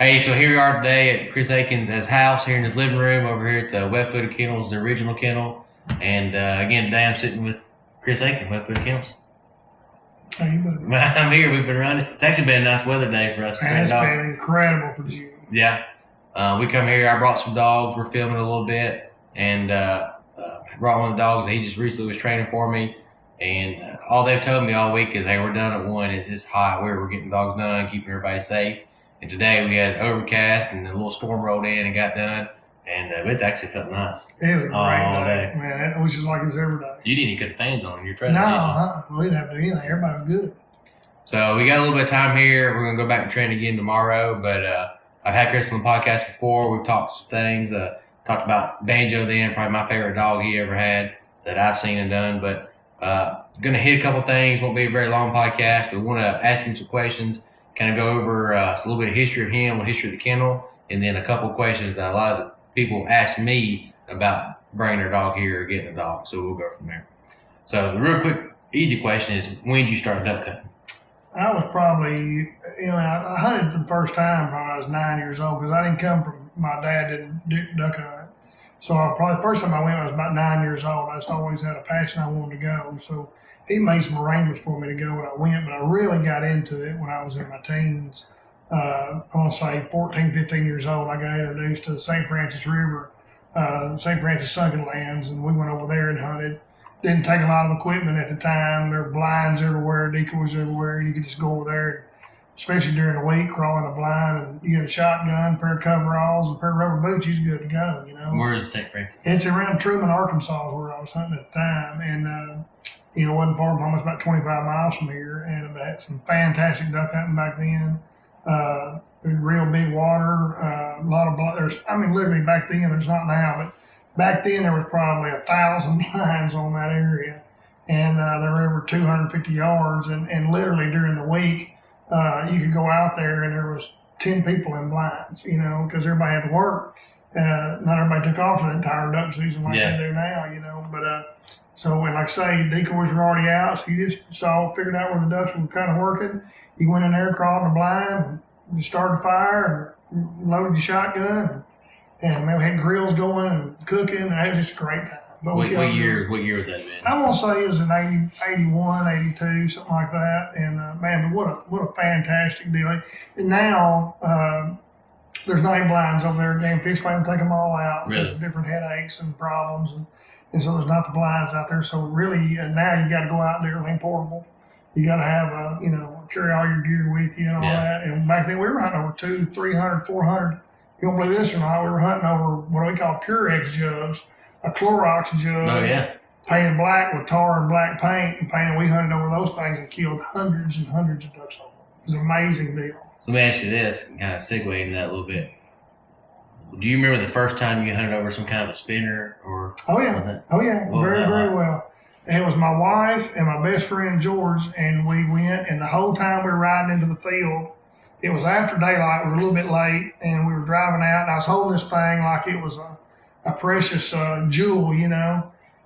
Hey, so here we are today at Chris Akins' house here in his living room over here at the Webb Kennels, the original kennel. And again, today I'm sitting with Chris Akin, Webb Kennels. How you doing? I'm here. We've been running. It's actually been a nice weather day for us. It's been incredible for June. Yeah. We come here. I brought some dogs. We're filming a little bit. And brought one of the dogs that he just recently was training for me. And all they've told me all week is, hey, we're done at 1. It's hot. We're getting dogs done, keeping everybody safe. And today we had overcast and a little storm rolled in and got done. And it's actually felt nice. It was all day. day. Man, it was just like this every day. You didn't even cut the fans on your trailer. No, we didn't have to do anything. Everybody was good. So we got a little bit of time here. We're going to go back and train again tomorrow. But I've had Chris on the podcast before. We've talked some things. Talked about Banjo then, probably my favorite dog he ever had that I've seen and done. But going to hit a couple things. Won't be a very long podcast, but we want to ask him some questions, kind of go over a little bit of history of him, a little history of the kennel, and then a couple of questions that a lot of people ask me about bringing their dog here or getting a dog. So we'll go from there. So the real quick, easy question is, when did you start duck hunting? I was probably, I hunted for the first time probably when I was 9 years old because I didn't come from, my dad didn't do duck hunt. So probably the first time I went, I was about 9 years old. I just always had a passion I wanted to go. So he made some arrangements for me to go when I went, but I really got into it when I was in my teens. I want to say 14, 15 years old, I got introduced to the St. Francis River, St. Francis Sunken Lands, and we went over there and hunted. Didn't take a lot of equipment at the time. There were blinds everywhere, decoys everywhere. You could just go over there, especially during the week, crawl in a blind, and you get a shotgun, a pair of coveralls, and a pair of rubber boots, you're good to go, Where is St. Francis? It's around Truman, Arkansas is where I was hunting at the time, and it wasn't far from, almost about 25 miles from here, and I had some fantastic duck hunting back then. Real big water, a lot of blood. Literally back then, there's not now, but back then there was probably 1,000 blinds on that area, and there were over 250 yards, and literally during the week, you could go out there and there was 10 people in blinds, because everybody had to work. Not everybody took off for the entire duck season like they do now, but so like I say, decoys were already out, so you just figured out where the ducks were kind of working. You went in there, crawled in the blind, you started the fire, and loaded your shotgun, and we had grills going and cooking, and it was just a great time. But what year was that, man? I want to say it was in 81, 82, something like that. And but what a fantastic deal. And now there's night blinds over there. Damn fish man take them all out. Really? There's different headaches and problems, and so there's not the blinds out there. So really, now you got to go out and do everything portable. You got to have carry all your gear with you and all that. And back then we were hunting over 200, 300, 400. You don't believe this or not? We were hunting over what we call Purex jugs. A Clorox jug, painted black with tar and black paint, and we hunted over those things and killed hundreds and hundreds of ducks. It was an amazing deal. So let me ask you this, and kind of segue into that a little bit. Do you remember the first time you hunted over some kind of a spinner? Very well. And it was my wife and my best friend George, and we went, and the whole time we were riding into the field, it was after daylight, we were a little bit late, and we were driving out, and I was holding this thing like it was a precious jewel,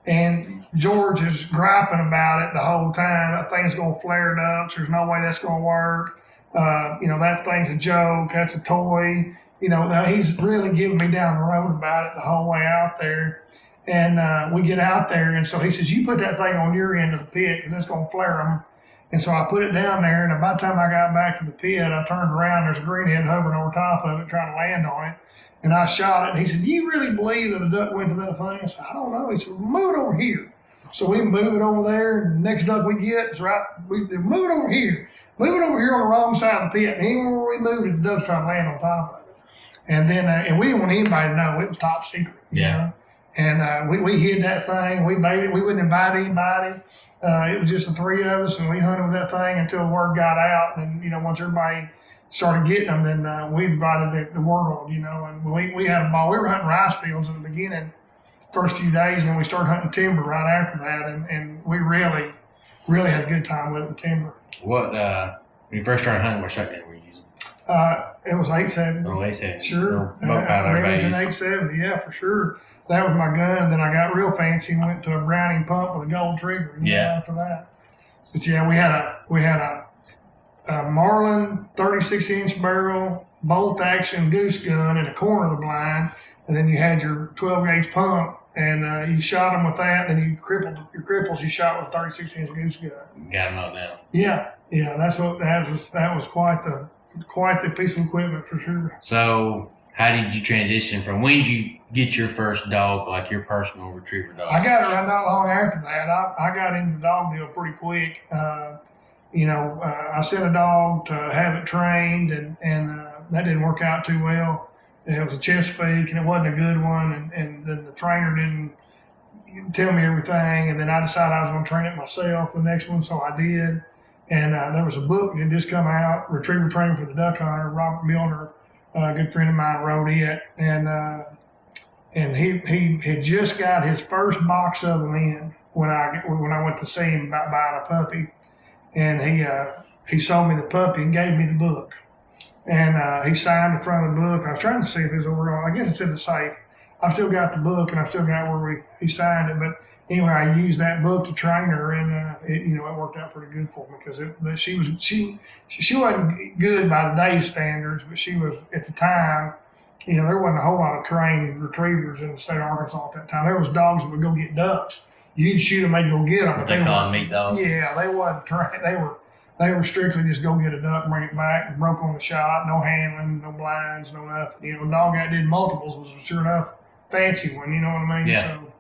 and George is griping about it the whole time. That thing's going to flare ducks. There's no way that's going to work. That thing's a joke. That's a toy. He's really giving me down the road about it the whole way out there. And we get out there, and so he says, you put that thing on your end of the pit because it's going to flare them. And so I put it down there, and by the time I got back to the pit, I turned around. There's a greenhead hovering over top of it trying to land on it. And I shot it, and he said, do you really believe that a duck went to that thing? I said, I don't know. He said, move it over here. So we move it over there, and the next duck we get is we move it over here. Move it over here on the wrong side of the pit. And anywhere we moved it, the duck's trying to land on top of it. And then, and we didn't want anybody to know. It was top secret. You know? And we hid that thing. We baited. We wouldn't invite anybody. It was just the three of us, and we hunted with that thing until the word got out. And, once everybody started getting them, then we invited the world, and we had a ball. We were hunting rice fields in the beginning, first few days, and then we started hunting timber right after that, and we really, really had a good time with timber. What, when you first started hunting, what shotgun were you using? It was 870. Oh, 870. Sure. Remington 870, yeah, for sure. That was my gun, and then I got real fancy and went to a Browning pump with a gold trigger after that. But yeah, we had a Marlin 36-inch barrel, bolt action goose gun in the corner of the blind, and then you had your 12 gauge pump, and you shot them with that. Then you crippled your cripples. You shot with a 36-inch goose gun. Got them up now. Yeah, that was quite the piece of equipment for sure. So, how did you transition from when did you get your first dog, like your personal retriever dog? I got it right not long after that. I got into the dog deal pretty quick. I sent a dog to have it trained, and that didn't work out too well. It was a Chesapeake, and it wasn't a good one, and then the trainer didn't tell me everything, and then I decided I was going to train it myself, the next one, so I did. And there was a book that had just come out, Retriever Training for the Duck Hunter. Robert Milner, a good friend of mine, wrote it, and he had just got his first box of them in when I went to see him about buying a puppy, and he sold me the puppy and gave me the book, and he signed the front of the book. I was trying to see if it was over on. I guess it's in the safe. I've still got the book, and I've still got where he signed it. But anyway, I used that book to train her, and it worked out pretty good for me because she wasn't good by today's standards, but she was at the time. There wasn't a whole lot of trained retrievers in the state of Arkansas at that time. There was dogs that would go get ducks. You'd shoot them, they'd go get them. They call them meat dogs. Yeah, they wasn't trained. They were strictly just go get a duck, bring it back, and broke on the shot, no handling, no blinds, no nothing. A dog that did multiples was sure enough fancy one. You know what I mean? Yeah. So,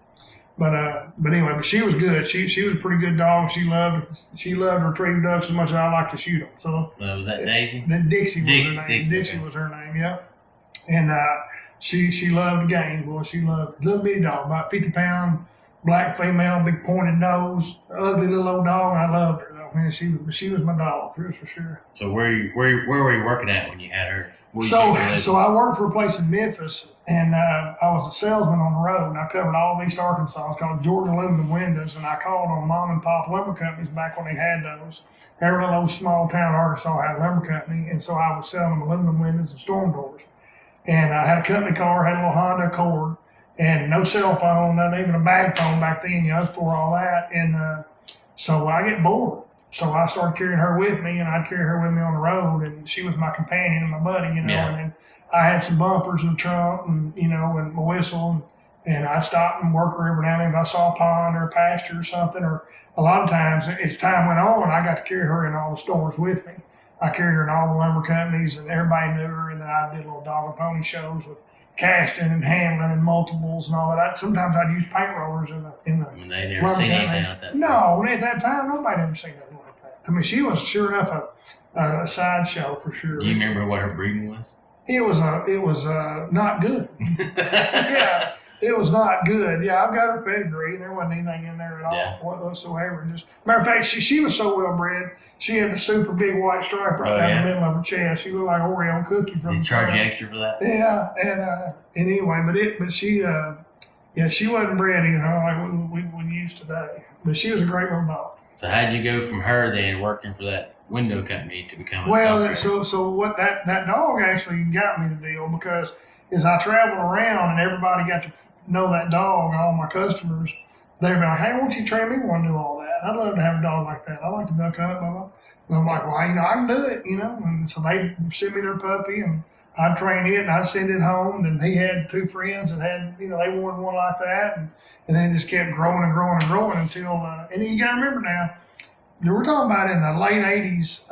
but anyway, but she was good. She was a pretty good dog. She loved retrieve ducks as much as I like to shoot them. So was that Daisy? Dixie was her name. Dixie was her name. Yeah, and she loved the game. Boy, she loved little bitty dog, about 50-pound, black female, big pointed nose, ugly little old dog. I loved her though. Man, she was my dog, that's for sure. So where were you working at when you had her? So I worked for a place in Memphis, and I was a salesman on the road, and I covered all of East Arkansas. It's called Jordan Aluminum Windows, and I called on mom and pop lumber companies back when they had those. Every little small town in Arkansas had a lumber company, and so I was selling them aluminum windows and storm doors. And I had a company car, had a little Honda Accord, and no cell phone, not even a bag phone back then, before all that. And so I get bored. So I started carrying her with me, and I'd carry her with me on the road, and she was my companion and my buddy, Yeah. And then I had some bumpers in the trunk, and and my whistle, and I'd stop and work her every now and then if I saw a pond or a pasture or something. Or a lot of times, as time went on, I got to carry her in all the stores with me. I carried her in all the lumber companies, and everybody knew her. And then I did little dog and pony shows with casting and handling and multiples and all that. Sometimes I'd use paint rollers in the. And they never seen anything like that. No, and at that time, nobody ever seen nothing like that. I mean, she was sure enough a sideshow for sure. Do you remember what her breeding was? It was not good. Yeah, it was not good. Yeah, I've got her pedigree, and there wasn't anything in there at all whatsoever. Just matter of fact, she was so well bred. She had the super big white stripe right down the middle of her chest. She looked like an Oreo cookie from. They charge you extra for that? Yeah, and anyway, but she wasn't bred anything like we use today. But she was a great little dog. So how'd you go from her then working for that window company to become a Well, dog so what that dog actually got me the deal, because as I traveled around and everybody got to know that dog, all my customers, they'd be like, hey, why don't you train me one to do all that? I'd love to have a dog like that. I like to duck hunt, blah, blah. And I'm like, well, I can do it, And so they sent me their puppy, and I'd train it, and I'd send it home. And he had two friends that had, they wanted one like that. And then it just kept growing and growing and growing until, and you got to remember now, we're talking about in the late 80s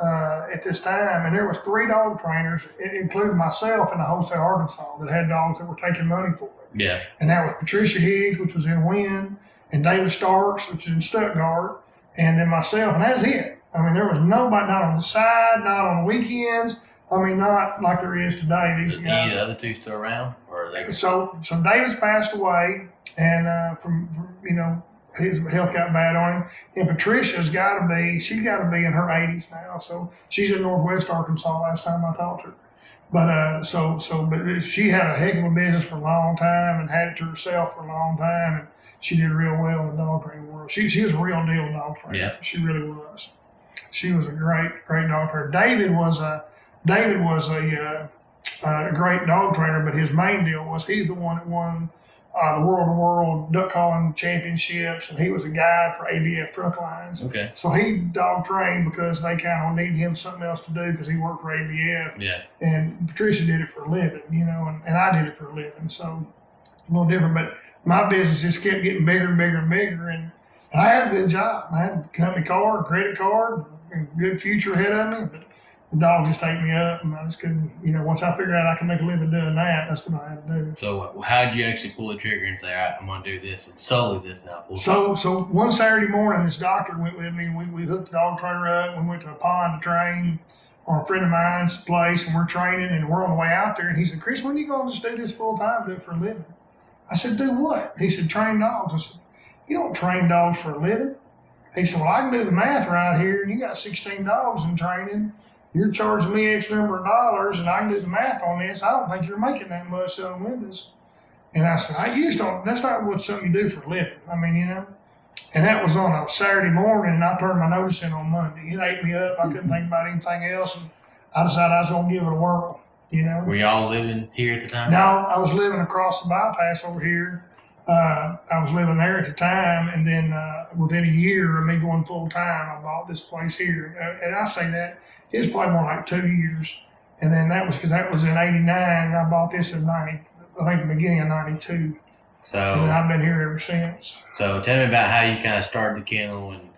at this time, and there was 3 dog trainers, including myself in the whole state of Arkansas, that had dogs that were taking money for it. Yeah. And that was Patricia Higgs, which was in Wynn, and David Starks, which is in Stuttgart, and then myself, and that's it. I mean, there was nobody, not on the side, not on the weekends. I mean, not like there is today. These guys. The other two still around, or are they? So David's passed away, and from his health got bad on him. And Patricia's got to be in her 80s now. So she's in Northwest Arkansas last time I talked to her. But but she had a heck of a business for a long time and had it to herself for a long time. And she did real well in the dog training world. She was a real deal dog trainer. Yeah. She really was. She was a great dog trainer. David was a great dog trainer, but his main deal was he's the one that won the world duck calling championships, and he was a guide for ABF Truck Lines. Okay. So he dog trained because they kind of needed him something else to do because he worked for ABF. Yeah. And Patricia did it for a living, and I did it for a living. So a little different, but my business just kept getting bigger and bigger and bigger, and I had a good job. I had a company card, a credit card, and a good future ahead of me, but the dog just ate me up, and I just couldn't, once I figured out I could make a living doing that, that's what I had to do. So how did you actually pull the trigger and say, all right, I'm going to do this and solely this now? So one Saturday morning, this doctor went with me. We hooked the dog trainer up. We went to a pond to train on a friend of mine's place, and we're training, and we're on the way out there, and he said, Chris, when are you going to just do this full time, do it for a living? I said, do what? He said, train dogs. I said, you don't train dogs for a living. He said, well, I can do the math right here, and you got 16 dogs in training. You're charging me X number of dollars, and I can do the math on this. I don't think you're making that much selling windows. And I said, you just don't, that's not something you do for a living. I mean, and that was on a Saturday morning, and I turned my notice in on Monday. It ate me up. I couldn't think about anything else, and I decided I was going to give it a whirl, Were y'all living here at the time? No, I was living across the bypass over here. I was living there at the time, and then within a year of me going full time, I bought this place here. And I say that it's probably more like 2 years, and then that was because that was in '89, and I bought this in '90. I think the beginning of '92. So, and then I've been here ever since. So tell me about how you kind of started the kennel, and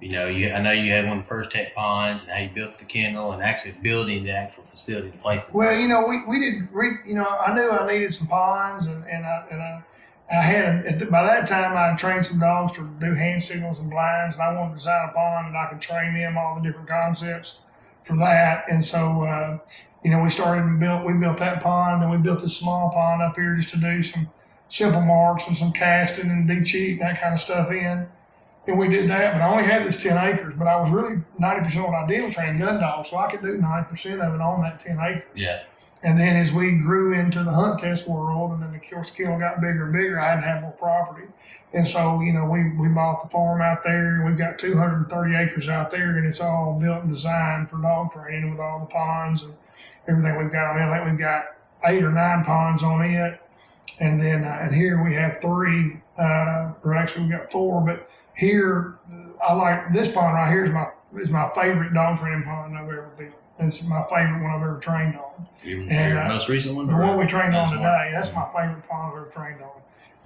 I know you had one of the first tech ponds, and how you built the kennel, and actually building the actual facility, the place. Well, we did. I knew I needed some ponds, and I had by that time I had trained some dogs to do hand signals and blinds, and I wanted to design a pond and I could train them all the different concepts for that. And so we started and we built that pond, then we built this small pond up here just to do some simple marks and some casting and de-cheat and that kind of stuff in. And we did that, but I only had this 10 acres, but I was really 90% of what I did was training gun dogs, so I could do 90% of it on that 10 acres. Yeah. And then as we grew into the hunt test world, and then the kennel got bigger and bigger, I had to have more property. And so, we bought the farm out there, and we've got 230 acres out there, and it's all built and designed for dog training with all the ponds and everything we've got on it. I think we've got 8 or 9 ponds on it. And then and here we have 3, or actually we've got 4, but here I like this pond right here is my favorite dog training pond I've ever built. It's my favorite one I've ever trained on. Your most recent one? The one we trained on today. That's my favorite pond I've ever trained on.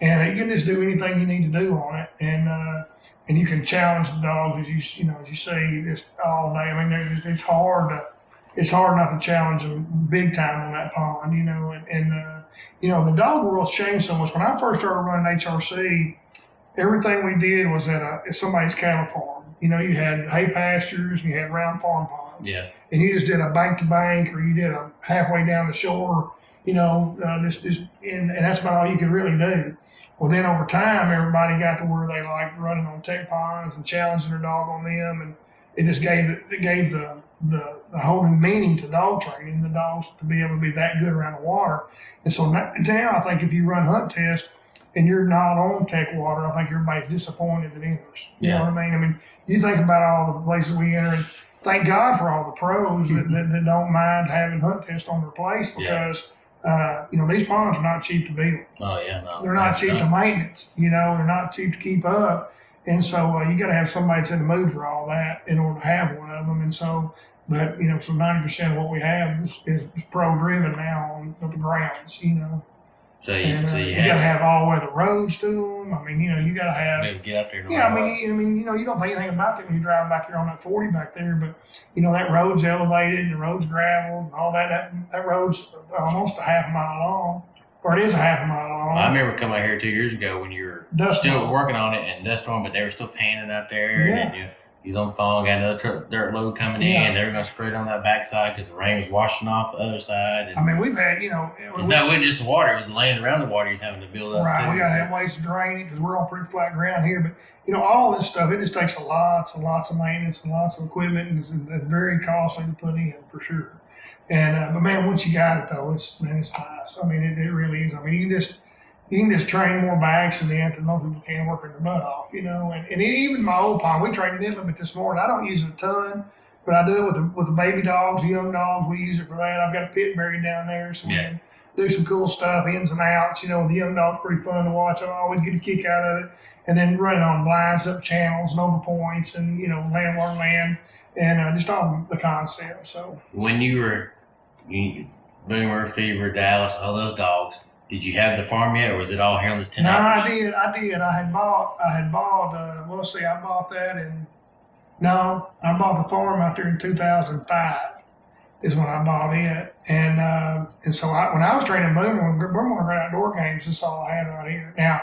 And you can just do anything you need to do on it, and you can challenge the dogs as you see just all day. I mean, it's hard not to challenge them big time on that pond, and the dog world's changed so much. When I first started running HRC, everything we did was at somebody's cattle farm. You had hay pastures and you had round farm ponds. Yeah. And you just did a bank to bank, or you did a halfway down the shore, and that's about all you could really do. Well, then over time, everybody got to where they liked running on tech ponds and challenging their dog on them, and it just gave the whole new meaning to dog training, the dogs to be able to be that good around the water. And so now I think if you run hunt tests and you're not on tech water, I think everybody's disappointed that enters. You know what I mean? I mean, you think about all the places we enter, and thank God for all the pros that don't mind having hunt tests on their place, because these ponds are not cheap to build. Oh yeah, no. They're not cheap to maintenance. They're not cheap to keep up. And so you got to have somebody that's in the mood for all that in order to have one of them. And so, but 90% of what we have is pro driven now on the grounds. So you got to have all weather roads to them. I mean, you got to have. Get up there. Yeah, I mean, you don't think anything about that when you drive back here on that 40 back there, but that road's elevated and the road's gravel, and all that. That road's almost a half mile long, or it is a half a mile long. I remember coming out here 2 years ago when you were still working on it and dust storm, but they were still painting out there. Yeah. And he's on the phone, got another dirt load coming in. They were going to spread it on that backside because the rain was washing off the other side. And I mean, we've had, it's not just the water; it was laying around the water. He's having to build up. Right, we got to have ways to drain it because we're on pretty flat ground here. But all this stuff, it just takes lots and lots of maintenance and lots of equipment, and it's very costly to put in for sure. And but man, once you got it though, it's nice. I mean, it really is. I mean, you can just train more by accident than most people can working their butt off, And even my old pond, we trained it a little bit this morning. I don't use it a ton, but I do it with the baby dogs, the young dogs. We use it for that. I've got a pit buried down there, so do some cool stuff, ins and outs. The young dog's pretty fun to watch. I always get a kick out of it. And then running on blinds, up channels, and over points, and land, learn, land, and just all the concept. So when you were Boomer, Fever, Dallas, all those dogs, did you have the farm yet, or was it all here on this 10 No, acres? I did. I had bought. I bought that I bought the farm out there in 2005. Is when I bought it, and so when I was training Boomer for outdoor games, this is all I had right here. Now,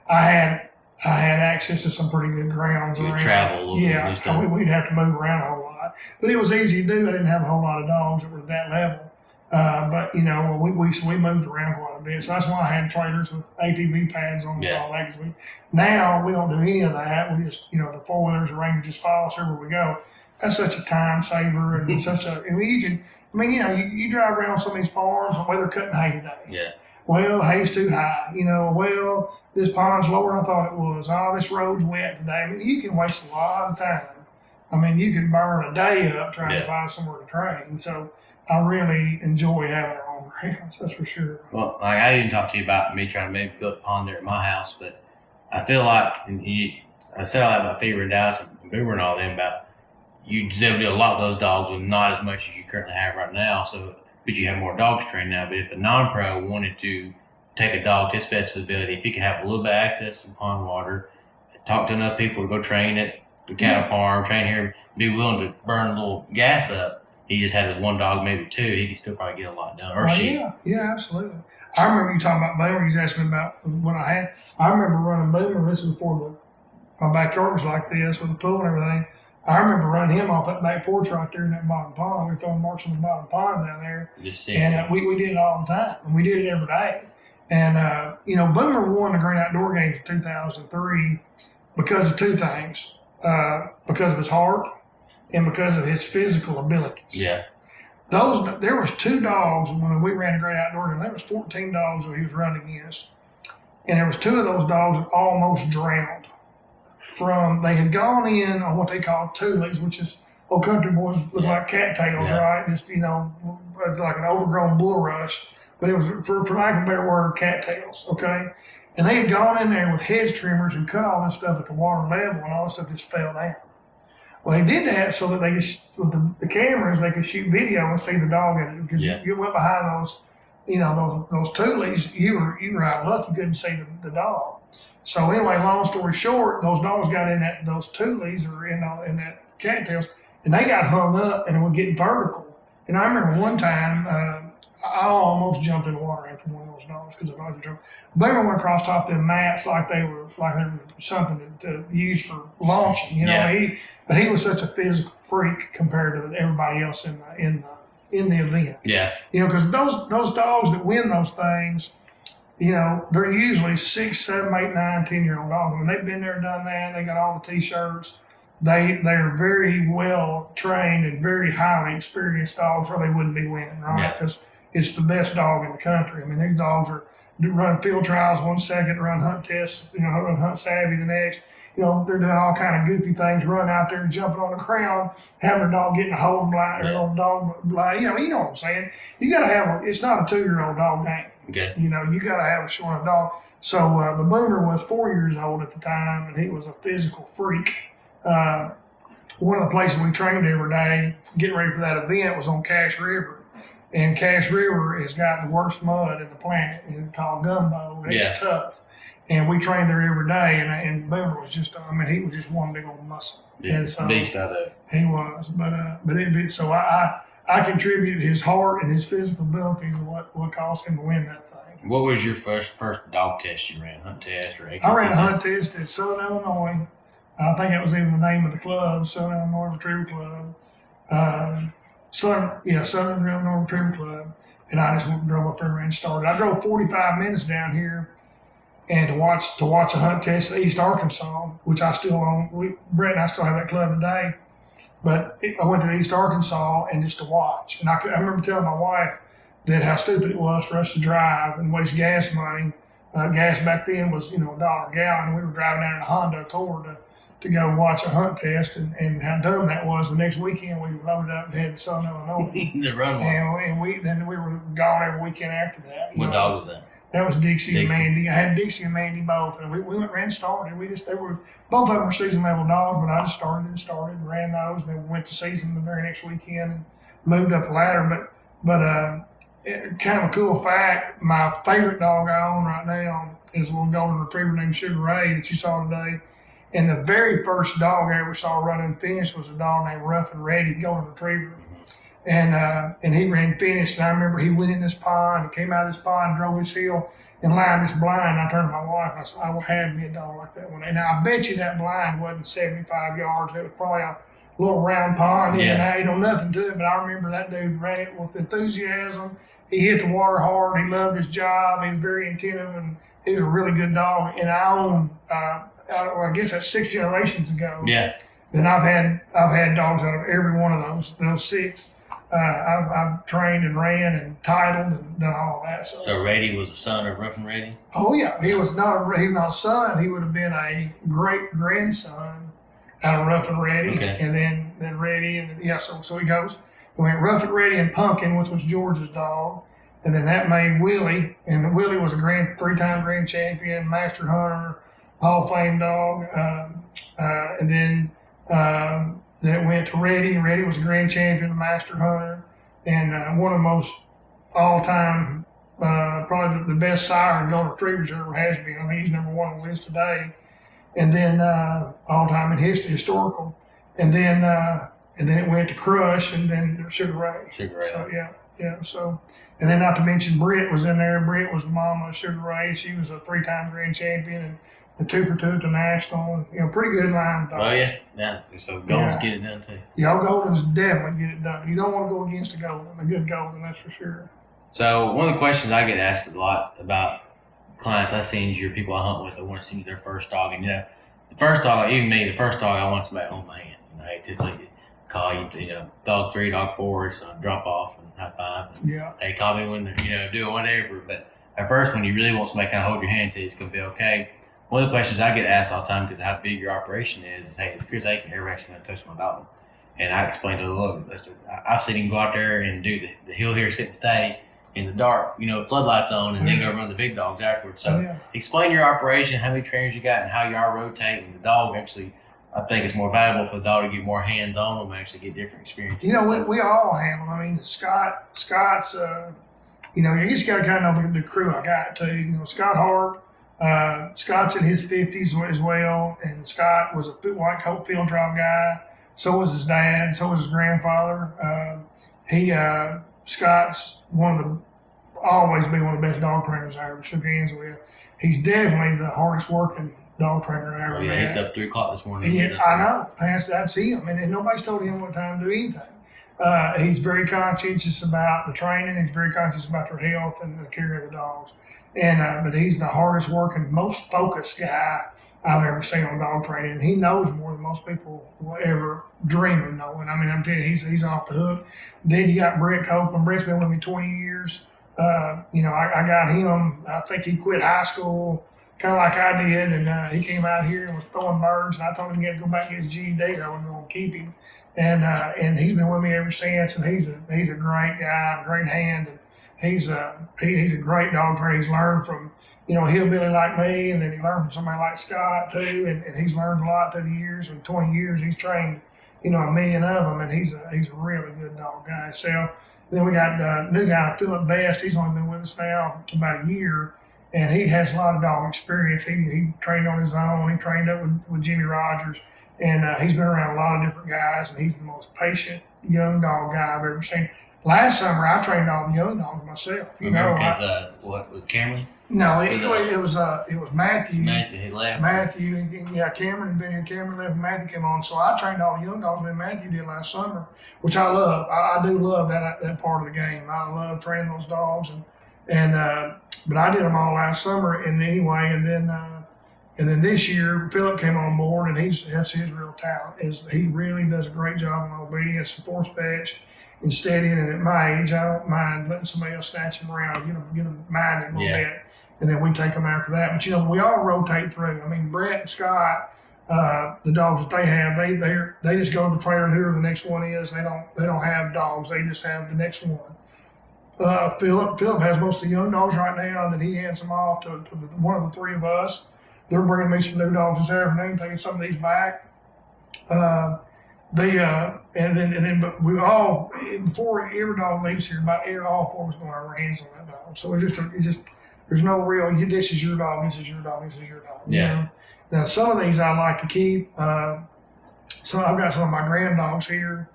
I had access to some pretty good grounds. You around. travel a little bit. Yeah, we'd have to move around a whole lot, but it was easy to do. I didn't have a whole lot of dogs that were at that level. But we moved around quite a bit, so that's why I had trailers with ATV pads on and all that. Because now we don't do any of that. We just the 4-wheelers, the Rangers just follow us everywhere we go. That's such a time saver and you drive around some of these farms and they're cutting hay today. Yeah. Well, the hay's too high. Well, this pond's lower than I thought it was. Oh, this road's wet today. You can waste a lot of time. You can burn a day up trying to find somewhere to train. So I really enjoy having our own grounds, that's for sure. Well, I didn't talk to you about me trying to maybe build a pond there at my house, but I feel like, I said all that about Fever and Dallas and Boomer and all them, about you was able to do a lot of those dogs with not as much as you currently have right now. So, but you have more dogs trained now. But if a non-pro wanted to take a dog to its best ability, if he could have a little bit of access to pond water, talk to enough people to go train at the cattle farm, train here, be willing to burn a little gas up. He just had one dog, maybe two. He could still probably get a lot done. Or she. Yeah, absolutely. I remember you talking about Boomer. You asked me about what I had. I remember running Boomer. This was before my backyard was like this with the pool and everything. I remember running him off that back porch right there in that bottom pond. We were throwing marks in the bottom pond down there. And we did it all the time. And we did it every day. And, Boomer won the Great Outdoor Games in 2003 because of two things. Because of his heart and because of his physical abilities. Yeah. There was 2 dogs when we ran the Great Outdoor Games. There was 14 dogs that he was running against. And there was 2 of those dogs that almost drowned. They had gone in on what they call toolies, which is old country boys look like cattails, right? Just, like an overgrown bulrush. But it was, for lack of a better word, cattails, okay? And they had gone in there with hedge trimmers and cut all this stuff at the water level, and all this stuff just fell down. Well, they did that so that they could, with the cameras, they could shoot video and see the dog in it. Because you went behind those, those toolies, you were out of luck. You couldn't see the dog. So anyway, long story short, those dogs got in those toolies or in that cattails, and they got hung up and it would get vertical. And I remember one time, I almost jumped in the water after one of those dogs because I was in trouble. Boomer went across top of them mats like they were something to use for launching. But he was such a physical freak compared to everybody else in the event. Yeah. Because those dogs that win those things, they're usually 6, 7, 8, 9, 10-year-old dogs. I mean, they've been there, done that. They got all the T-shirts. They're very well trained and very highly experienced dogs, or they wouldn't be winning, right? Because it's the best dog in the country. I mean, these dogs run field trials 1 second, run hunt tests, run hunt savvy the next. They're doing all kind of goofy things, running out there, jumping on the ground, having a dog getting a hold blind, or a dog blind. You know what I'm saying? You got to have it's not a 2-year-old dog game. Okay. You got to have a short dog. So the Boomer was 4 years old at the time, and he was a physical freak. One of the places we trained every day, getting ready for that event, was on Cache River. And Cache River has got the worst mud in the planet. It's called gumbo. And it's tough. And we trained there every day. And Boomer was just, he was just one big old muscle. Yeah, and so beast out there. He was. So I contributed his heart and his physical abilities to what caused him to win that thing. What was your first dog test you ran? Hunt test or Akins? I ran a hunt test at Southern Illinois. I think that was even the name of the club, Southern Illinois Retriever Club. Southern Illinois Retriever Club. And I just drove up there and started. I drove 45 minutes down here and to watch a hunt test at East Arkansas, which I still own. Brett and I still have that club today. But I went to East Arkansas and just to watch. And I remember telling my wife that how stupid it was for us to drive and waste gas money. Gas back then was, $1 a gallon. We were driving down in a Honda Accord to go watch a hunt test, and how dumb that was. The next weekend we loaded up and headed to Southern Illinois. The run one. And we were gone every weekend after that. What dog was that? That was Dixie and Mandy. I had Dixie and Mandy both, and we went ran started. They were both of them were season level dogs, but I just started and ran those, and then went to season the very next weekend and moved up the ladder. But kind of a cool fact, my favorite dog I own right now is a little golden retriever named Sugar Ray that you saw today. And the very first dog I ever saw run and finish was a dog named Rough and Ready, golden retriever. And he ran finished, and I remember he went in this pond, and came out of this pond, drove his hill, and lined this blind. And I turned to my wife, and I said, I will have me a dog like that one day. Now, I bet you that blind wasn't 75 yards. It was probably a little round pond, nothing to it. But I remember that dude ran it with enthusiasm. He hit the water hard. He loved his job. He was very attentive, and he was a really good dog. And I own, I guess that's 6 generations ago. Yeah. Then I've had dogs out of every one of those 6. I've trained and ran and titled and done all that. So Ready was a son of Rough and Ready? Oh yeah, he was not a son. He would have been a great grandson out of Rough and Ready, okay. And then Ready, and so he goes. We went Rough and Ready and Pumpkin, which was George's dog, and then that made Willie, and Willie was a 3-time grand champion, master hunter, Hall of Fame dog, and then it went to Ready. Ready was a grand champion, master hunter, and one of the most all-time, probably the best sire and golden retrievers there ever has been. I think he's number 1 on the list today. And then all-time in history, historical. And then it went to Crush, and then Sugar Ray. So yeah. So, and then not to mention Britt was in there. Britt was the mama of Sugar Ray. She was a 3-time grand champion and a 2 for 2 at the national. Pretty good line dogs. Oh yeah. So Goldens get it done too. Yeah, Goldens definitely get it done. You don't want to go against a good Golden, that's for sure. So one of the questions I get asked a lot about clients I send you or people I hunt with, I want to send you their first dog, and the first dog, even me, the first dog I want somebody to hold my hand. I typically call you, dog 3, dog 4, so drop off and high five. And they call me when they're, doing whatever. But at first, when you really want somebody to kind of hold your hand till it's going to be okay, one of the questions I get asked all the time because of how big your operation is, hey, is Chris Akin ever actually going to touch my dog? And I explain to them, look, listen, I've seen him go out there and do the hill here, sit and stay in the dark, floodlights on, and then go run the big dogs afterwards. So explain your operation, how many trainers you got, and how y'all rotate. And the dog actually, I think it's more valuable for the dog to get more hands on them and actually get different experiences. We all have them. I mean, Scott's, I guess you got to kind of know the crew I got too. Scott Hart, Scott's in his 50s as well, and Scott was a white coat field trial guy. So was his dad. So was his grandfather. Scott's always been one of the best dog trainers I ever shook hands with. He's definitely the hardest working dog trainer I ever met. He's up 3 o'clock this morning. Yeah, I know. That's him. And nobody's told him what time to do anything. He's very conscientious about the training. He's very conscious about their health and the care of the dogs. But he's the hardest working, most focused guy I've ever seen on dog training. And he knows more than most people will ever dream of knowing. I mean, I'm telling you, he's off the hook. Then you got Brett Copeland. Brett's been with me 20 years. I got him. I think he quit high school kind of like I did, and he came out here and was throwing birds, and I told him he had to go back and get his GED. I wasn't going to keep him. And he's been with me ever since, and he's a great guy, a great hand, and he's a great dog trainer. He's learned from a hillbilly like me, and then he learned from somebody like Scott too, and he's learned a lot through the years. In 20 years, he's trained a million of them, and he's a really good dog guy himself. Then we got a new guy, Philip Best. He's only been with us now about a year, and he has a lot of dog experience. He trained on his own. He trained up with Jimmy Rogers, and he's been around a lot of different guys, and he's the most patient young dog guy I've ever seen. Last summer, I trained all the young dogs myself. What was Cameron? No, it was Matthew. He left. Matthew, and Cameron had been here. Cameron left, and Matthew came on. So I trained all the young dogs that Matthew did last summer, which I love. I do love that part of the game. I love training those dogs, but I did them all last summer. And then this year, Philip came on board, and that's his real talent. He really does a great job on obedience and force fetch and steadying. And at my age, I don't mind letting somebody else snatch him around, get them minded a little bit, and then we take them after that. But we all rotate through. I mean, Brett and Scott, the dogs that they have, they just go to the trailer and whoever the next one is. They don't have dogs. They just have the next one. Philip has most of the young dogs right now, and then he hands them off to one of the three of us. They're bringing me some new dogs this afternoon, taking some of these back. But we all, before every dog leaves here, all four of us going to have our hands on that dog. So it's just there's no real, this is your dog, this is your dog, this is your dog. Yeah. You know? Now some of these I like to keep. So I've got some of my grand dogs here.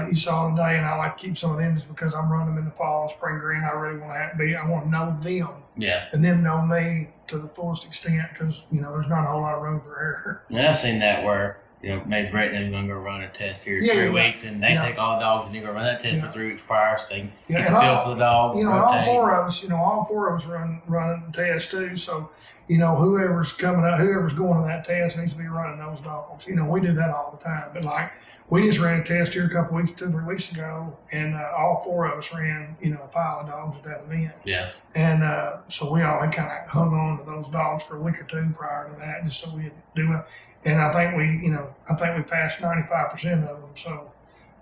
You saw today, and I like to keep some of them just because I'm running them in the fall and spring green. I really want to I want to know them. Yeah. And them know me to the fullest extent because, there's not a whole lot of room for error. And I've seen that where, maybe Brett and them going to go run a test here in 3 weeks, and they take all the dogs and they go run that test for 3 weeks prior so they can get the feel for the dog. All four of us running the test too. So, whoever's coming up, whoever's going to that test needs to be running those dogs. We do that all the time. But we just ran a test here a couple weeks, 2 or 3 weeks ago, and all four of us ran, a pile of dogs at that event. Yeah. And so we all had kind of hung on to those dogs for a week or two prior to that, just so we'd do it. And I think we passed 95% of them. So,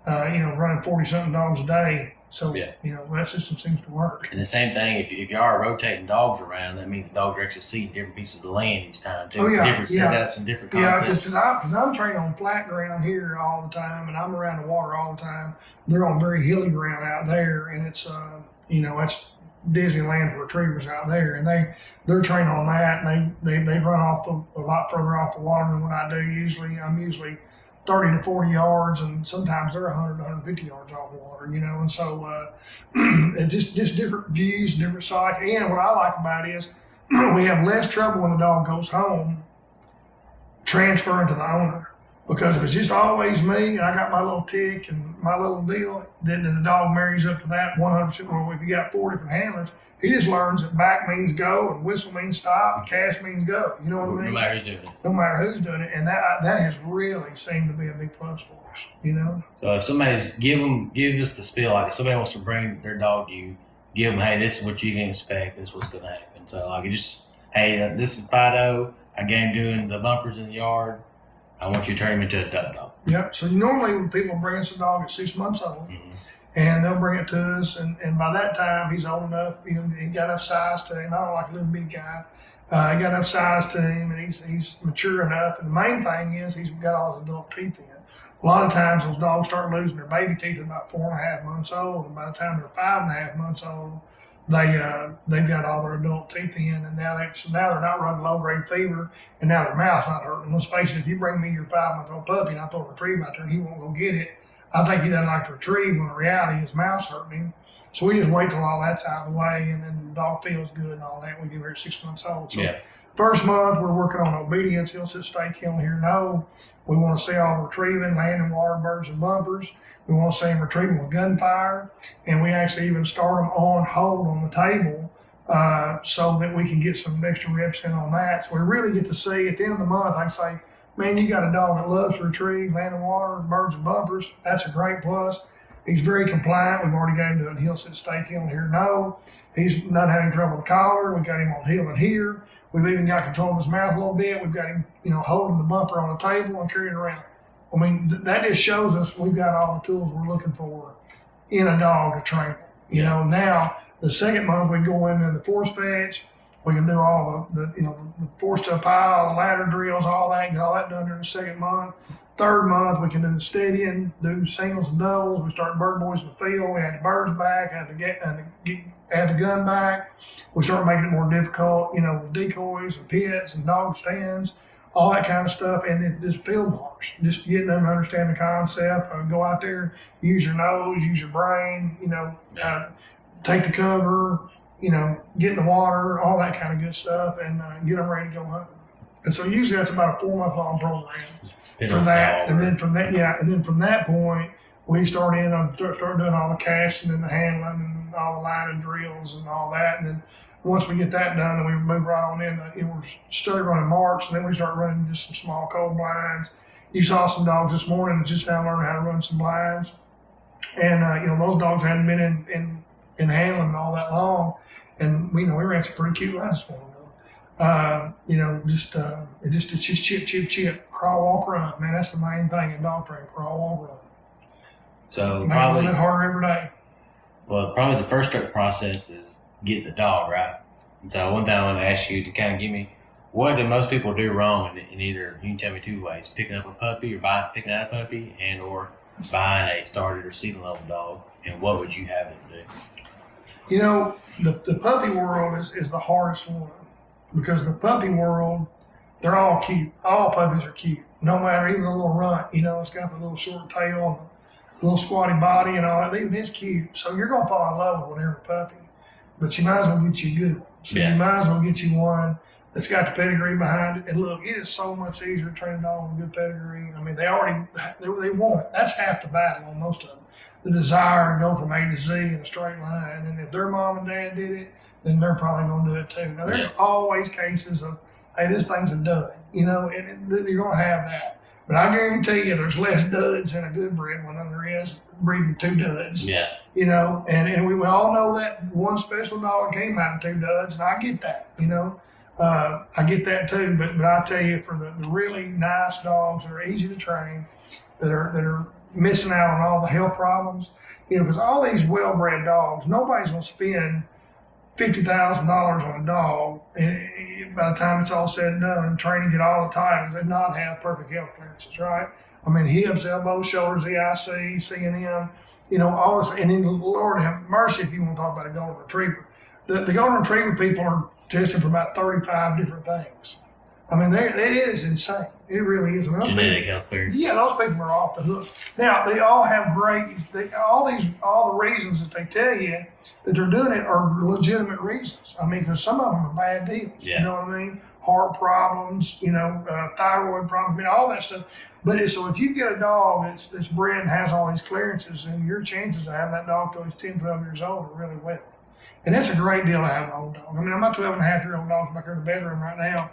running 40-something dogs a day. So, that system seems to work. And the same thing, if you are rotating dogs around, that means the dogs are actually seeing different pieces of the land each time, too. Different setups and different concepts. Yeah, because I'm trained on flat ground here all the time, and I'm around the water all the time. They're on very hilly ground out there, and it's, it's Disneyland for retrievers out there, and they're trained on that, and they run off a lot further off the water than what I do. I'm usually 30 to 40 yards, and sometimes they're 100 to 150 yards off the water, and so just different views, different sights. And what I like about it is we have less trouble when the dog goes home transferring to the owner. Because if it's just always me and I got my little tick and my little deal, then the dog marries up to that 100%. Well, if you got 4 different handlers, he just learns that back means go and whistle means stop and cast means go. You know what I mean? No matter who's doing it. No matter who's doing it. And that has really seemed to be a big plus for us, So if somebody's, give us the spiel. Like if somebody wants to bring their dog to you, give them, hey, this is what you can expect. This is what's going to happen. So hey, this is Fido. I got him doing the bumpers in the yard. I want you to turn him into a duck dog. Yep. So normally when people bring us a dog at 6 months old, and they'll bring it to us, and by that time he's old enough, he got enough size to him. I don't like a little bitty guy. He got enough size to him, and he's mature enough. And the main thing is he's got all his adult teeth in. A lot of times those dogs start losing their baby teeth at about 4.5 months old, and by the time they're 5.5 months old, they've got all their adult teeth in, and now they're not running low grade fever, and now their mouth's not hurting. Let's face it, if you bring me your 5-month-old puppy and I throw a retrieve out there and he won't go get it, I think he doesn't like to retrieve when in reality his mouth's hurting him. So we just wait till all that's out of the way, and then the dog feels good and all that. We give her at 6 months old. So first month we're working on obedience. He'll sit stay kennel here. No, we want to see all the retrieving, landing, water, birds, and bumpers. We want to see him retrieving with gunfire, and we actually even start them on hold on the table so that we can get some extra reps in on that. So we really get to see at the end of the month, I can say, man, you got a dog that loves to retrieve, land and water, birds and bumpers. That's a great plus. He's very compliant. We've already got him to a heel sit stay kennel here. No, he's not having trouble with the collar. We've got him on heel and here. We've even got control of his mouth a little bit. We've got him, holding the bumper on the table and carrying it around. I mean, that just shows us we've got all the tools we're looking for in a dog to train. Now the second month we go into the force fetch. We can do all the force to a pile, the ladder drills, all that, get all that done during the second month. Third month we can do the steadying, do singles and doubles. We start bird boys in the field. We had the birds back, add the gun back. We start making it more difficult, with decoys and pits and dog stands, all that kind of stuff, and then just field marks, just getting them to understand the concept. Go out there, use your nose, use your brain, take the cover, get in the water, all that kind of good stuff, and get them ready to go hunting. And so usually that's about a 4-month-long program for that. And then from that point, we start doing all the casting and the handling and all the lining drills and all that. And then once we get that done, then we move right on in. We're still running marks, and then we start running just some small cold blinds. You saw some dogs this morning just now learning how to run some blinds. And, those dogs hadn't been in handling all that long. And, we ran some pretty cute lines this morning. It's just chip, Crawl, walk, run. Man, that's the main thing in dog training. Crawl, walk, run. So Make probably it a little bit harder every day. Well, probably the first step process is get the dog, right? And so one thing I want to ask you to kind of give me, what do most people do wrong in either, you can tell me two ways, picking up a puppy or picking out a puppy and or buying a started or season level dog, and what would you have it do? You know, the puppy world is the hardest one because the puppy world, they're all cute. All puppies are cute. No matter, even a little runt, you know, it's got the little short tail and the little squatty body and all that. Even it's cute. So you're going to fall in love with every puppy. But you might as well get you a good one. So you might as well get you one that's got the pedigree behind it. And look, it is so much easier to train a dog with a good pedigree. I mean, they want it. That's half the battle on most of them. The desire to go from A to Z in a straight line. And if their mom and dad did it, then they're probably going to do it too. Now, there's always cases of, hey, this thing's a dud, you know, and you're going to have that. But I guarantee you there's less duds in a good bred one than there is breeding two duds. Yeah. You know, and we all know that one special dog came out of two duds, and I get that, you know. I get that too, but I tell you, for the really nice dogs that are easy to train, that are missing out on all the health problems, you know, because all these well-bred dogs, nobody's going to spend $50,000 on a dog, and by the time it's all said and done, training it all the titles and not have perfect health clearances, right? I mean, hips, elbows, shoulders, EIC, CNM, you know, all this. And then, Lord have mercy, if you want to talk about a golden retriever. The golden retriever people are testing for about 35 different things. I mean, it is insane. It really is. I mean, genetic health clearances. Yeah, those people are off the hook. Now, they all have all the reasons that they tell you that they're doing it are legitimate reasons. I mean, because some of them are bad deals. Yeah. You know what I mean? Heart problems, you know, thyroid problems, I mean, all that stuff. But so if you get a dog that's bred and has all these clearances, then your chances of having that dog till he's 10, 12 years old are really well. And that's a great deal to have an old dog. I mean, my 12-and-a-half-year-old dog's back there in the bedroom right now.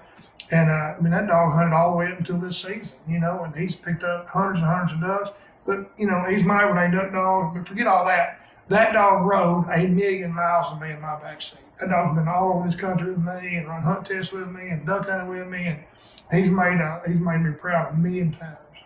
And, I mean, that dog hunted all the way up until this season, you know, and he's picked up hundreds and hundreds of ducks. But, you know, he's my everyday duck dog. But forget all that. That dog rode 1,000,000 miles with me in my backseat. That dog's been all over this country with me and run hunt tests with me and duck hunting with me. And he's made me proud 1,000,000 times.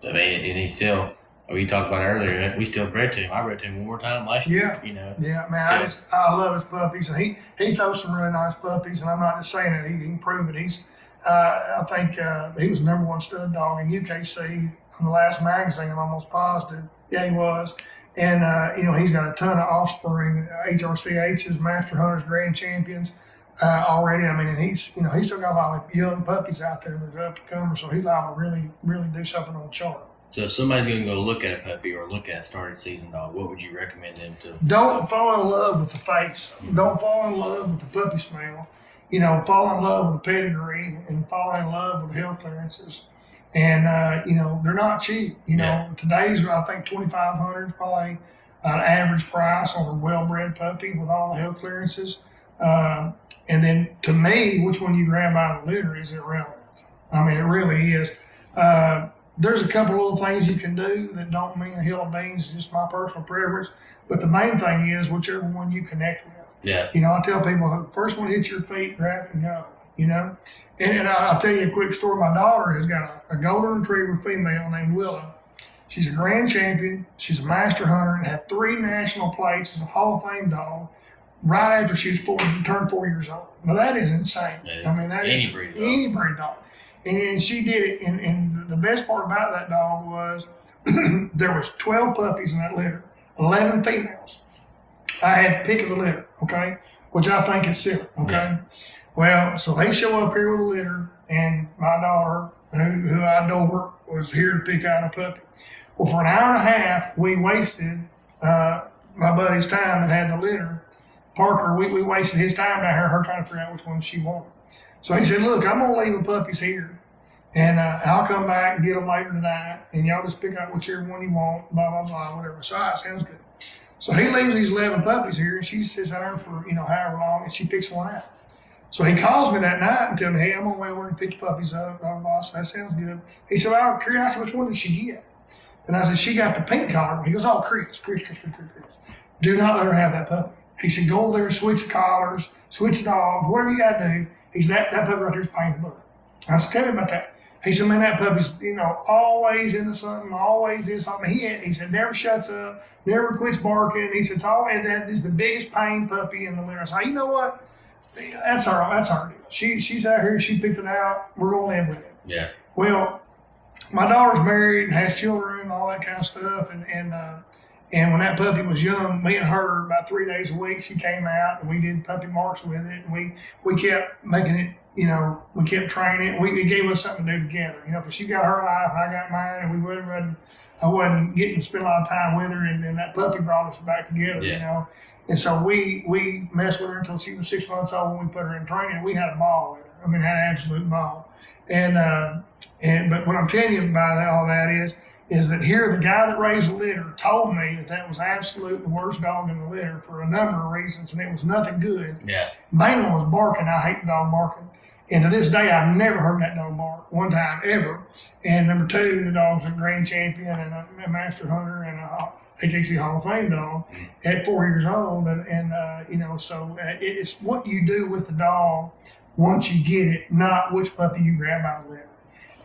I mean, and he's still, we talked about earlier, we still bred to him. I bred to him one more time last year, you know. Yeah, man, I love his puppies. And he throws some really nice puppies. And I'm not just saying that. He can prove it. I think he was #1 stud dog in UKC on the last magazine. I'm almost positive. Yeah, he was. And, you know, he's got a ton of offspring, HRCHs, Master Hunters, Grand Champions already. I mean, and he's still got a lot of young puppies out there that are up to come. So he's liable to really, really do something on the chart. So if somebody's going to go look at a puppy or look at a started season dog, what would you recommend them to? Don't fall in love with the face. Don't fall in love with the puppy smell. You know, fall in love with the pedigree and fall in love with the health clearances. And, you know, they're not cheap. You know, today's, I think, $2,500 is probably an average price on a well-bred puppy with all the health clearances. And then, to me, which one you grab out of the litter is irrelevant. I mean, it really is. There's a couple little things you can do that don't mean a hill of beans. It's just my personal preference. But the main thing is whichever one you connect with. Yeah. You know, I tell people, the first one hits your feet, grab it and go. You know, and I'll tell you a quick story. My daughter has got a golden retriever female named Willow. She's a grand champion. She's a master hunter and had 3 national plates as a Hall of Fame dog right after she was turned 4 years old. Now, that is insane. I mean, that is any breed dog. And she did it. And the best part about that dog was there was 12 puppies in that litter, 11 females. I had to pick of the litter, okay, which I think is silly, okay? Yeah. Well, so they show up here with a litter, and my daughter, who I adore, was here to pick out a puppy. Well, for an hour and a half, we wasted my buddy's time and had the litter. Parker, we wasted his time down here, her trying to figure out which one she wanted. So he said, look, I'm going to leave the puppies here, and I'll come back and get them later tonight, and y'all just pick out whichever one you want, blah, blah, blah, whatever. So, all right, sounds good. So he leaves these 11 puppies here, and she sits down there for, you know, however long, and she picks one out. So he calls me that night and tells me, hey, I'm on my way over to pick the puppies up. Blah, blah, blah. So that sounds good. He said, out of curiosity, which one did she get? And I said, she got the pink collar. He goes, oh, Chris. Do not let her have that puppy. He said, go over there, switch the collars, switch the dogs, whatever you got to do. He said, that puppy right there is pain in the blood. I said, tell me about that. He said, man, that puppy's, always into something, always in something. He said, never shuts up, never quits barking. He said, that is the biggest pain puppy in the litter. I said, you know what? That's our deal. She's out here, she picked it out, we're going to live with it. Yeah. Well, my daughter's married and has children and all that kind of stuff. And when that puppy was young, me and her, about 3 days a week, she came out and we did puppy marks with it. And we kept making it, we kept training it. It gave us something to do together, because she got her life and I got mine, and I wasn't getting to spend a lot of time with her. And that puppy brought us back together, And so we messed with her until she was 6 months old when we put her in training. We had a ball with her. I mean, had an absolute ball. But what I'm telling you about all that is that here the guy that raised the litter told me that was absolutely the worst dog in the litter for a number of reasons, and it was nothing good. Yeah. Main one was barking. I hate the dog barking. And to this day, I've never heard that dog bark one time ever. And number two, the dog's a grand champion and a master hunter and a AKC Hall of Fame dog at 4 years old. So it's what you do with the dog once you get it, not which puppy you grab out of the litter.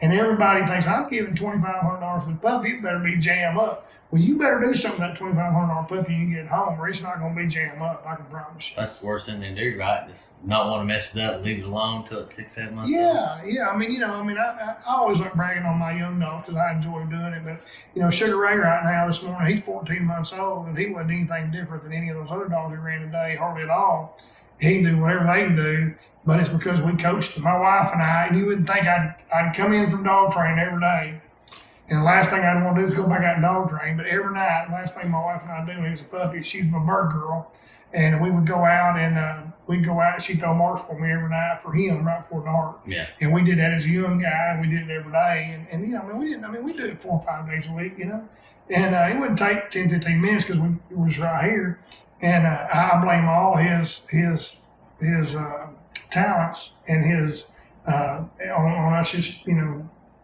And everybody thinks, I'm giving $2,500 for the puppy, it better be jam up. Well, you better do something with that $2,500 puppy you get home, or it's not going to be jam up, I can promise you. That's the worst thing they do, right? Just not want to mess it up, leave it alone until it's 6-7 months old. Yeah. I always like bragging on my young dogs because I enjoy doing it. But, Sugar Ray right now, this morning, he's 14 months old, and he wasn't anything different than any of those other dogs we ran today, hardly at all. He can do whatever they can do, but it's because we coached him. My wife and I, and you wouldn't think I'd come in from dog training every day, and the last thing I'd want to do is go back out and dog train. But every night, the last thing my wife and I do, he was a puppy, she's my bird girl, and we would go out and she'd throw marks for me every night for him right before dark. Yeah. And we did that as a young guy, and we did it every day. We do it 4 or 5 days a week, And it wouldn't take 10, 15 minutes because we was right here. And I blame all his talents and his on us just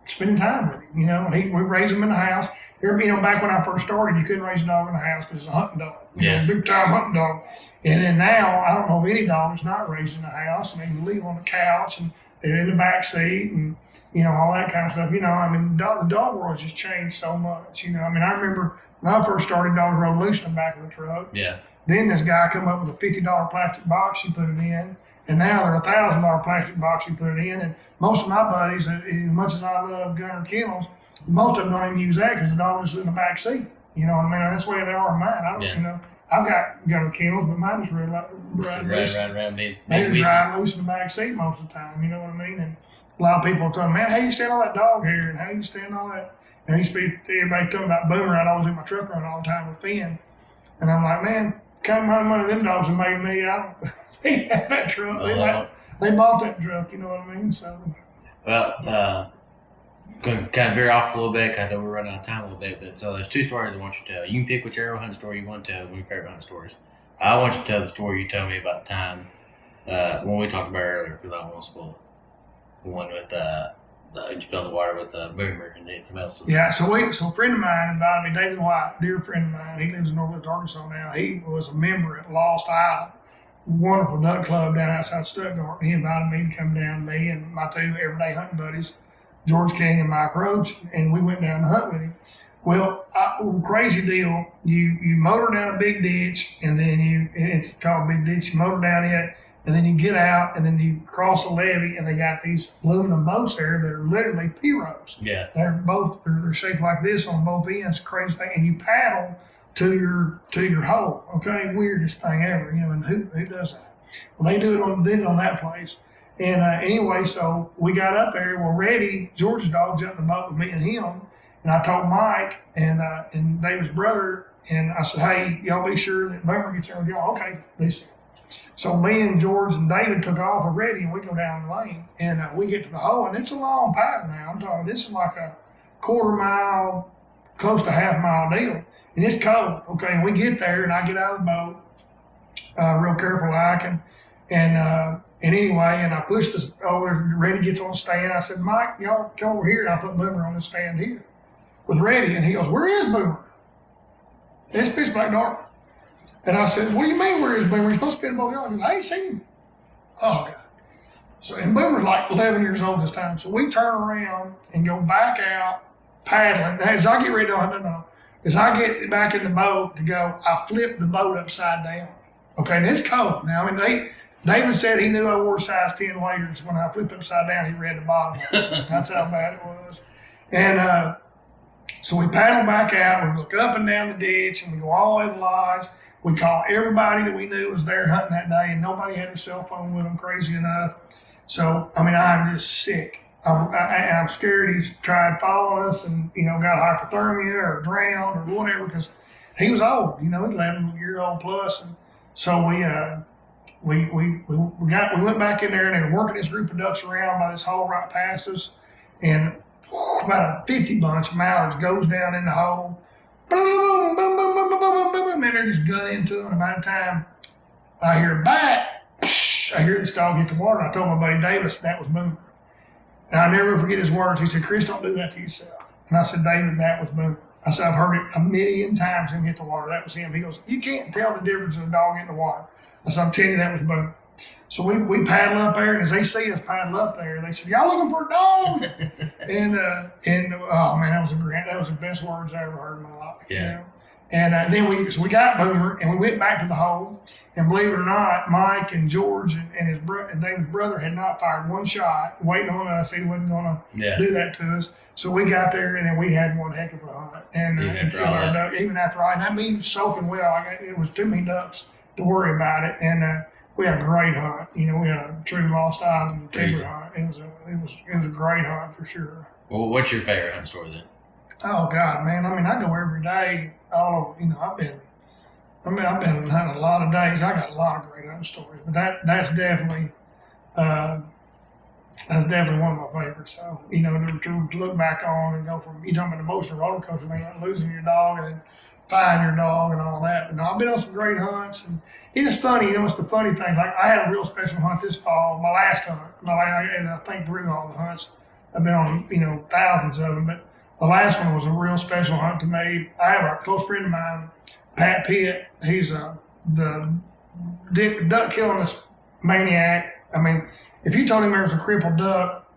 spending time with him. And we raised him in the house. Back when I first started, you couldn't raise a dog in the house because it's a hunting dog. Big time hunting dog. And then now I don't know of any dog that's not raised in the house. I mean, you leave on the couch and they're in the back seat and all that kind of stuff. The dog world's just changed so much. I remember when I first started, dogs rode loose in the back of the truck. Yeah. Then this guy come up with a $50 plastic box, you put it in, and now they're $1,000 plastic box, you put it in. And most of my buddies, as much as I love Gunner Kennels, most of them don't even use that because the dog is in the back seat. You know what I mean? That's the way they are in mine. I've got Gunner Kennels, but mine just ride loose. They just ride loose in the back seat most of the time. You know what I mean? And a lot of people will tell me, man, how you stand all that dog hair and how you stand all that? And I used to be everybody telling me about Boomer. I'd always in my truck run all the time with Finn. And I'm like, man, kind of money them dogs have made me. They had that truck. They bought that truck, you know what I mean? So, well, going to kind of veer off a little bit. I know we're running out of time a little bit, but so there's 2 stories I want you to tell. You can pick whichever hunting story you want to tell. One of your favorite hunting stories. I want you to tell the story you told me about the time when we talked about earlier, because I don't want to spoil it. The one with you fell in the water with Boomer and did some else. Yeah, so a friend of mine invited me, David White, dear friend of mine. He lives in Northwest Arkansas now. He was a member at Lost Island, wonderful duck club down outside Stuttgart. He invited me to come down, me and my 2 everyday hunting buddies, George King and Mike Roach, and we went down to hunt with him. Well, crazy deal. You motor down a big ditch, and then it's called a big ditch. You motor down it, and then you get out, and then you cross a levee, and they got these aluminum boats there that are literally pirogues. Yeah. They're shaped like this on both ends, crazy thing, and you paddle to your hole. Okay, weirdest thing ever. And who does that? Well, they did it on that place. And anyway, so we got up there. We're ready. George's dog jumped in the boat with me and him. And I told Mike and David's brother, and I said, hey, y'all be sure that Boomer gets there with y'all. Okay, they said. So me and George and David took off already, and we go down the lane. And we get to the hole, and it's a long paddle now. I'm talking, this is like a quarter mile, close to half mile deal. And it's cold, okay? And we get there, and I get out of the boat, real careful like, and anyway, and I push this over, Reddy gets on the stand. I said, Mike, y'all come over here, and I put Boomer on the stand here with Reddy. And he goes, where is Boomer? And it's pitch black dark. And I said, what do you mean where is Boomer? He's supposed to be in both y'all. I ain't seen him. Oh, God. So, and Boomer's like 11 years old this time. So we turn around and go back out paddling. As I get ready to, as I get back in the boat to go, I flip the boat upside down. Okay, and it's cold now. I mean, David said he knew I wore size 10 layers. When I flipped upside down, he read the bottom. That's how bad it was. And so we paddle back out. We look up and down the ditch, and we go all the way to the lodge. We call everybody that we knew was there hunting that day, and nobody had a cell phone with them, crazy enough. So, I mean, I'm just sick. I'm scared he's tried following us and, got hypothermia or drowned or whatever, because he was old, 11-year-old plus. And so we went back in there, and they were working this group of ducks around by this hole right past us, and about a 50 bunch of mallards goes down in the hole. Boom, boom, boom, boom, boom, boom, boom, boom, boom, and they're just gunning into them. And by the time I hear back, I hear this dog hit the water. And I told my buddy Davis that was Boomer. And I'll never forget his words. He said, "Chris, don't do that to yourself." And I said, "David, that was Boomer." I said, "I've heard it a million times him hit the water. That was him." He goes, "You can't tell the difference in a dog hitting the water." I said, "I'm telling you, that was Boomer." So we paddle up there, and as they see us paddle up there, they said, "Y'all looking for a dog?" and oh man, that was the best words I ever heard in my life. Yeah. And then we got Boomer, and we went back to the hole. And believe it or not, Mike and George and David's brother had not fired one shot, waiting on us. He wasn't going to do that to us. So we got there, and then we had one heck of a hunt. And even after all, and that means soaking well. It was too many ducks to worry about it. And we had a great hunt. We had a true Lost Island timber hunt. It was a great hunt for sure. Well, what's your favorite hunt story then? Oh God, man! I mean, I go every day. I've been hunting a lot of days. I got a lot of great hunting stories, but that's definitely one of my favorites. So to look back on and go from, you talking about emotional roller coaster, man, losing your dog and then finding your dog and all that. But no, I've been on some great hunts, and it's funny. It's the funny thing. Like, I had a real special hunt this fall, my last hunt. And I think through all the hunts I've been on, thousands of them, but the last one was a real special hunt to me. I have a close friend of mine, Pat Pitt. He's the duck killing maniac. I mean, if you told him there was a crippled duck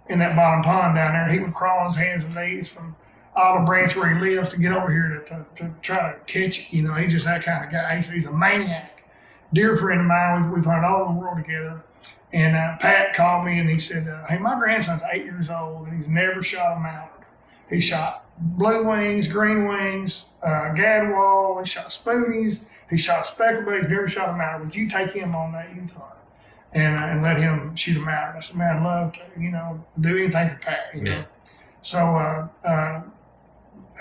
in that bottom pond down there, he would crawl on his hands and knees from Olive Branch where he lives to get over here to try to catch it. He's just that kind of guy. He's a maniac. Dear friend of mine. We've hunted all over the world together. And Pat called me and he said, "Hey, my grandson's 8 years old and he's never shot a mallard. He shot blue wings, green wings, gadwall. He shot spoonies. He shot speckled, but he's never shot a mallard. Would you take him on that youth hunt and let him shoot a mallard?" I said, "Man, I'd love to, do anything for Pat, Yeah. So,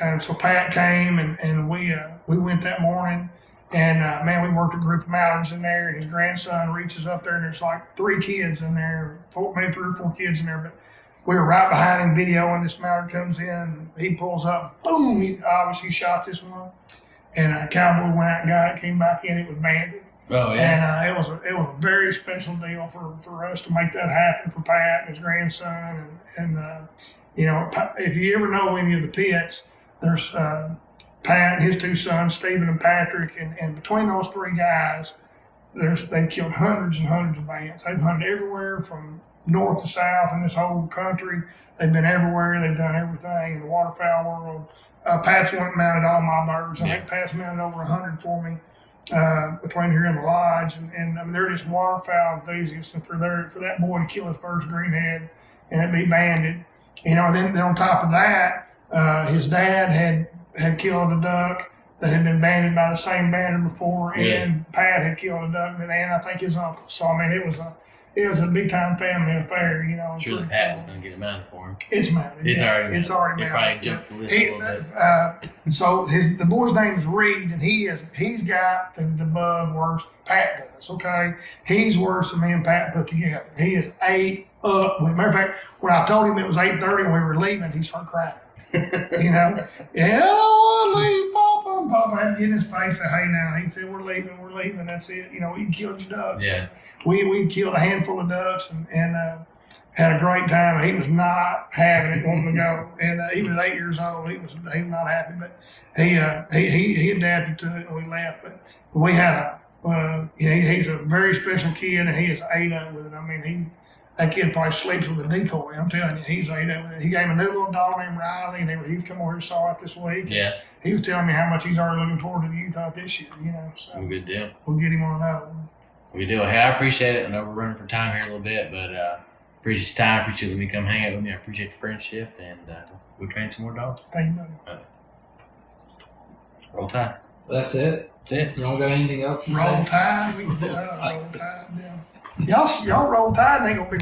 and so Pat came and we went that morning, and man, we worked a group of mallards in there, and his grandson reaches up there, and there's like 3 kids in there, maybe 3 or 4 kids in there, but we were right behind him videoing. This mallard comes in, he pulls up, boom, he obviously shot this one. And a cowboy went out and got it, came back in, it was banded. Oh, yeah. And it was a very special deal for us to make that happen for Pat and his grandson. And if you ever know any of the Pitts, there's Pat and his 2 sons, Stephen and Patrick, and between those 3 guys, they've killed hundreds and hundreds of bands. They've hunted everywhere from north to south in this whole country. They've been everywhere. They've done everything in the waterfowl world. Pat's went and mounted all my birds. I think Pat's mounted over 100 for me between here and the lodge. And I mean, they're just waterfowl enthusiasts. And for that boy to kill his first greenhead and it be banded, then on top of that, his dad had killed a duck that had been banded by the same bander before, and Pat had killed a duck, and I think his uncle. So I mean, it was a big time family affair, Sure, Pat was going to get it mounted for him. It's mounted. It's already mounted. Probably jumped the list a little bit. So the boy's name is Reed, and he's got the bug worse than Pat does. Okay, he's worse than me and Pat put together. He is ate up. Matter of fact, when I told him it was 8:30 and we were leaving, he started crying. I want to leave, Papa. And Papa had to get in his face and say, "Hey, now," he said, we're leaving. That's it. You killed your ducks. Yeah. We killed a handful of ducks and had a great time. He was not having it, wanting to go. And even at 8 years old, he was not happy. But he adapted to it, and we left. But we had he's a very special kid, and he is ate up with it. I mean, That kid probably sleeps with a decoy. I'm telling you, he gave him a new little dog named Riley, and he'd come over here and saw it this week. Yeah. He was telling me how much he's already looking forward to the youth out this year. So Good deal. We'll get him on that one. Good deal. Hey, I appreciate it. I know we're running for time here a little bit, but appreciate your time. Appreciate letting me come hang out with me. I appreciate the friendship, and we'll train some more dogs. Thank you, buddy. Roll Tide. That's it. That's it. Y'all got anything else to Roll say? Tide. We can do that. Roll Tide. Yeah. Y'all roll Tide, and ain't gonna be.